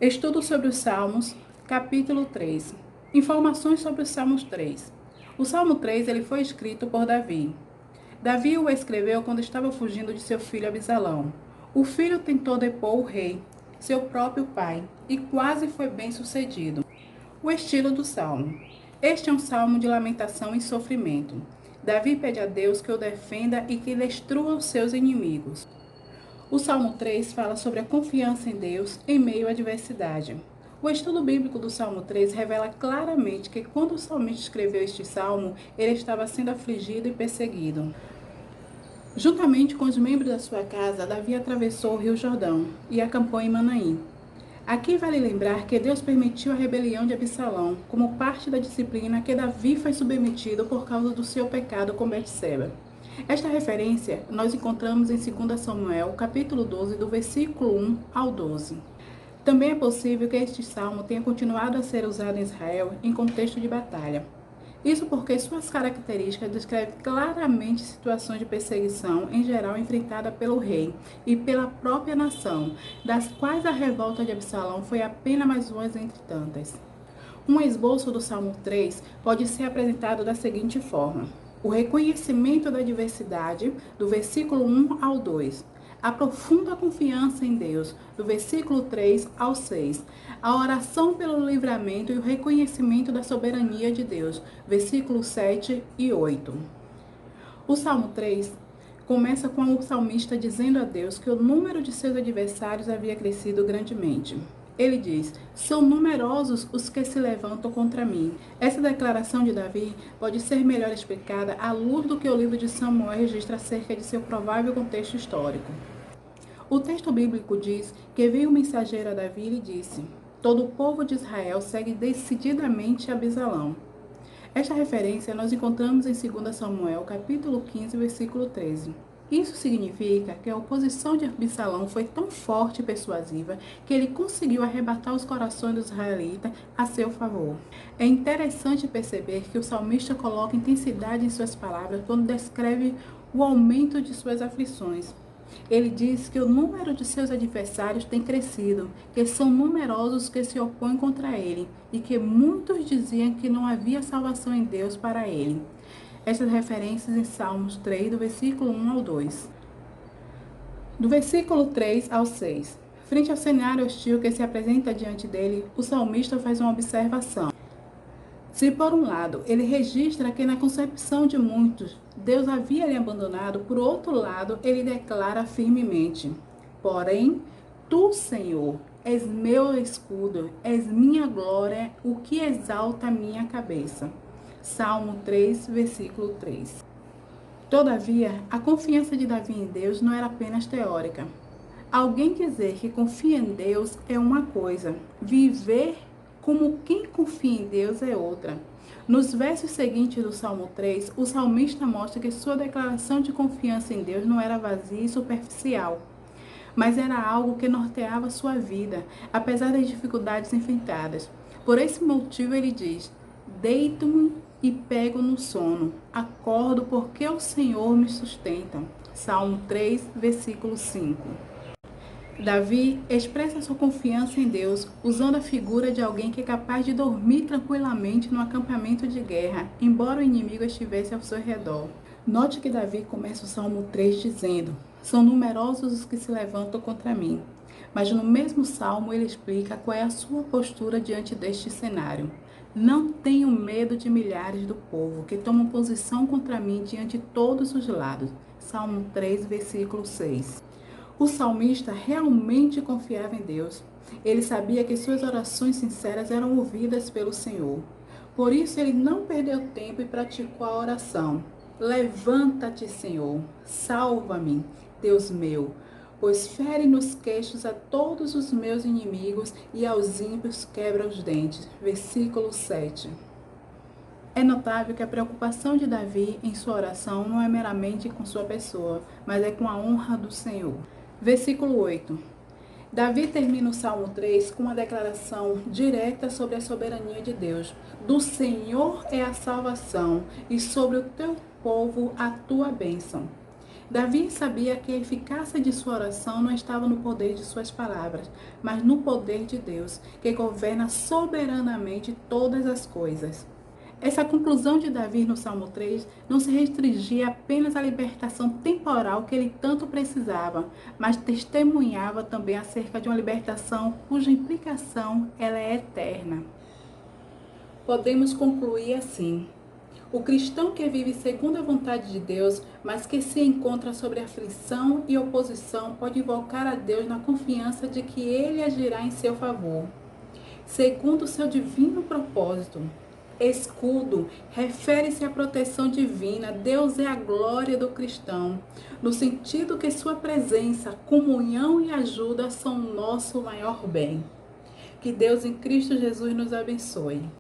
Estudo sobre os Salmos, capítulo 3. Informações sobre os Salmos 3. O Salmo 3 ele foi escrito por Davi. Davi o escreveu quando estava fugindo de seu filho Absalão. O filho tentou depor o rei, seu próprio pai, e quase foi bem sucedido. O estilo do Salmo. Este é um salmo de lamentação e sofrimento. Davi pede a Deus que o defenda e que destrua os seus inimigos. O Salmo 3 fala sobre a confiança em Deus em meio à adversidade. O estudo bíblico do Salmo 3 revela claramente que quando o salmista escreveu este salmo, ele estava sendo afligido e perseguido. Juntamente com os membros da sua casa, Davi atravessou o rio Jordão e acampou em Manaim. Aqui vale lembrar que Deus permitiu a rebelião de Absalão como parte da disciplina que Davi foi submetido por causa do seu pecado com Betseba. Esta referência nós encontramos em 2 Samuel, capítulo 12, do versículo 1 ao 12. Também é possível que este salmo tenha continuado a ser usado em Israel em contexto de batalha. Isso porque suas características descrevem claramente situações de perseguição, em geral enfrentada pelo rei e pela própria nação, das quais a revolta de Absalão foi apenas mais uma entre tantas. Um esboço do Salmo 3 pode ser apresentado da seguinte forma: o reconhecimento da diversidade, do versículo 1 ao 2. A profunda confiança em Deus, do versículo 3 ao 6. A oração pelo livramento e o reconhecimento da soberania de Deus, versículos 7 e 8. O Salmo 3 começa com o salmista dizendo a Deus que o número de seus adversários havia crescido grandemente. Ele diz: são numerosos os que se levantam contra mim. Essa declaração de Davi pode ser melhor explicada à luz do que o livro de Samuel registra acerca de seu provável contexto histórico. O texto bíblico diz que veio um mensageiro a Davi e lhe disse: todo o povo de Israel segue decididamente Absalão. Esta referência nós encontramos em 2 Samuel, capítulo 15, versículo 13. Isso significa que a oposição de Absalão foi tão forte e persuasiva que ele conseguiu arrebatar os corações dos israelitas a seu favor. É interessante perceber que o salmista coloca intensidade em suas palavras quando descreve o aumento de suas aflições. Ele diz que o número de seus adversários tem crescido, que são numerosos os que se opõem contra ele e que muitos diziam que não havia salvação em Deus para ele. Estas referências em Salmos 3, do versículo 1 ao 2. Do versículo 3 ao 6. Frente ao cenário hostil que se apresenta diante dele, o salmista faz uma observação. Se por um lado ele registra que na concepção de muitos Deus havia lhe abandonado, por outro lado ele declara firmemente: porém, tu, Senhor, és meu escudo, és minha glória, o que exalta a minha cabeça. Salmo 3, versículo 3. Todavia, a confiança de Davi em Deus não era apenas teórica. Alguém dizer que confia em Deus é uma coisa, viver como quem confia em Deus é outra. Nos versos seguintes do Salmo 3, o salmista mostra que sua declaração de confiança em Deus não era vazia e superficial, mas era algo que norteava sua vida, apesar das dificuldades enfrentadas. Por esse motivo ele diz: deito-me e pego no sono, acordo porque o Senhor me sustenta. Salmo 3, versículo 5. Davi expressa sua confiança em Deus usando a figura de alguém que é capaz de dormir tranquilamente no acampamento de guerra, embora o inimigo estivesse ao seu redor. Note que Davi começa o Salmo 3 dizendo: são numerosos os que se levantam contra mim. Mas no mesmo salmo ele explica qual é a sua postura diante deste cenário. Não tenho medo de milhares do povo que tomam posição contra mim diante de todos os lados. Salmo 3, versículo 6. O salmista realmente confiava em Deus. Ele sabia que suas orações sinceras eram ouvidas pelo Senhor. Por isso ele não perdeu tempo e praticou a oração: levanta-te, Senhor, salva-me, Deus meu, pois fere nos queixos a todos os meus inimigos e aos ímpios quebra os dentes. Versículo 7. É notável que a preocupação de Davi em sua oração não é meramente com sua pessoa, mas é com a honra do Senhor. Versículo 8. Davi termina o Salmo 3 com uma declaração direta sobre a soberania de Deus. Do Senhor é a salvação e sobre o teu povo a tua bênção. Davi sabia que a eficácia de sua oração não estava no poder de suas palavras, mas no poder de Deus, que governa soberanamente todas as coisas. Essa conclusão de Davi no Salmo 3 não se restringia apenas à libertação temporal que ele tanto precisava, mas testemunhava também acerca de uma libertação cuja implicação ela é eterna. Podemos concluir assim: o cristão que vive segundo a vontade de Deus, mas que se encontra sobre aflição e oposição, pode invocar a Deus na confiança de que Ele agirá em seu favor, segundo o seu divino propósito. Escudo refere-se à proteção divina. Deus é a glória do cristão, no sentido que sua presença, comunhão e ajuda são o nosso maior bem. Que Deus em Cristo Jesus nos abençoe.